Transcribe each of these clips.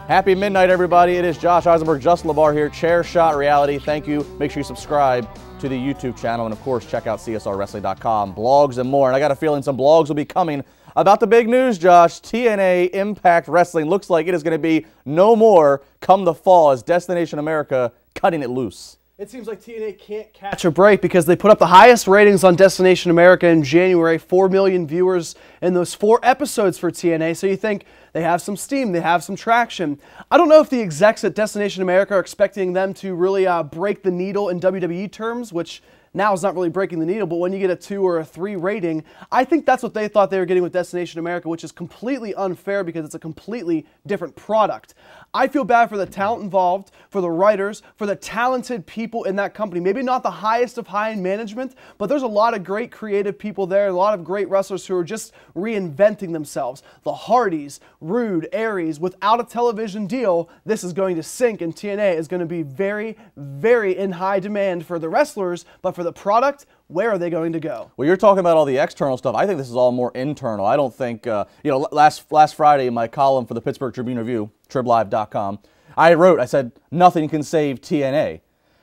Happy midnight, everybody. It is Josh Eisenberg, Justin LeBar here, Chair Shot Reality. Thank you. Make sure you subscribe to the YouTube channel, and of course, check out csrwrestling.com, blogs and more. And I got a feeling some blogs will be coming about the big news, Josh. TNA Impact Wrestling looks like it is going to be no more come the fall as Destination America cutting it loose. It seems like TNA can't catch a break because they put up the highest ratings on Destination America in January, 4 million viewers in those 4 episodes for TNA. So you think they have some steam, they have some traction. I don't know if the execs at Destination America are expecting them to really break the needle in WWE terms, which now is not really breaking the needle, but when you get a 2 or a 3 rating, I think that's what they thought they were getting with Destination America, which is completely unfair because it's a completely different product. I feel bad for the talent involved, for the writers, for the talented people in that company. Maybe not the highest of high-end management, but there's a lot of great creative people there, a lot of great wrestlers who are just reinventing themselves. The Hardys, Rude, Aries, without a television deal, this is going to sink, and TNA is going to be very, very in high demand for the wrestlers, but for the product, where are they going to go? Well, you're talking about all the external stuff. I think this is all more internal. I don't think, last Friday in my column for the Pittsburgh Tribune Review, triblive.com, I said, nothing can save TNA.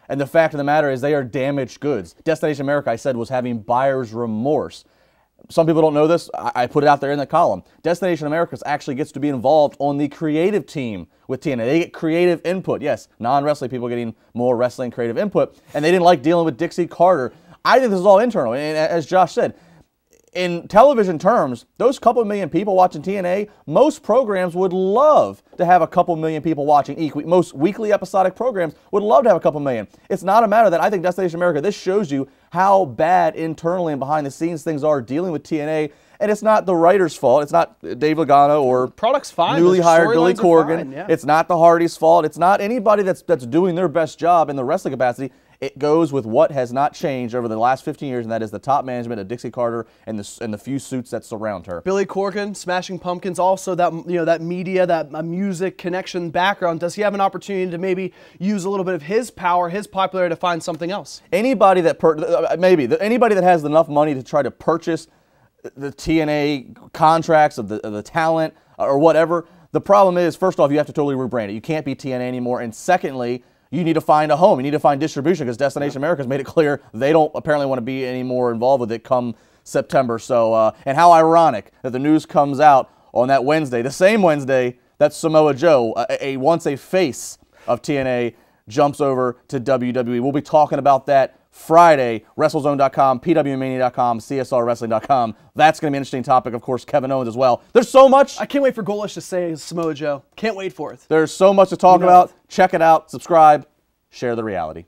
And the fact of the matter is they are damaged goods. Destination America, I said, was having buyer's remorse. Some people don't know this. I put it out there in the column. Destination America actually gets to be involved on the creative team with TNA. They get creative input. Yes, non-wrestling people getting more wrestling creative input. And they didn't like dealing with Dixie Carter. I think this is all internal. And as Josh said, in television terms, those couple million people watching TNA, most programs would love to have a couple million people watching. Most weekly episodic programs would love to have a couple million. It's not a matter that I think Destination America, this shows you how bad internally and behind the scenes things are dealing with TNA. And it's not the writer's fault. It's not Dave Lagana or product's fine. Newly hired Billy Corgan. Fine, yeah. It's not the Hardys' fault. It's not anybody that's doing their best job in the wrestling capacity. It goes with what has not changed over the last 15 years, and that is the top management of Dixie Carter and the few suits that surround her. Billy Corgan, Smashing Pumpkins, also that that media, that music connection background. Does he have an opportunity to maybe use a little bit of his power, his popularity to find something else? Anybody that anybody that has enough money to try to purchase the TNA contracts of the talent or whatever. The problem is, first off, you have to totally rebrand it. You can't be TNA anymore, and secondly, you need to find a home. You need to find distribution because Destination America has made it clear they don't apparently want to be any more involved with it come September. So, and how ironic that the news comes out on that Wednesday, the same Wednesday that Samoa Joe, once a face of TNA, jumps over to WWE. We'll be talking about that Friday, WrestleZone.com, PWMania.com, CSRWrestling.com. That's going to be an interesting topic. Of course, Kevin Owens as well. There's so much. I can't wait for Golish to say Samoa Joe. Can't wait for it. There's so much to talk about. Check it out. Subscribe. Share the reality.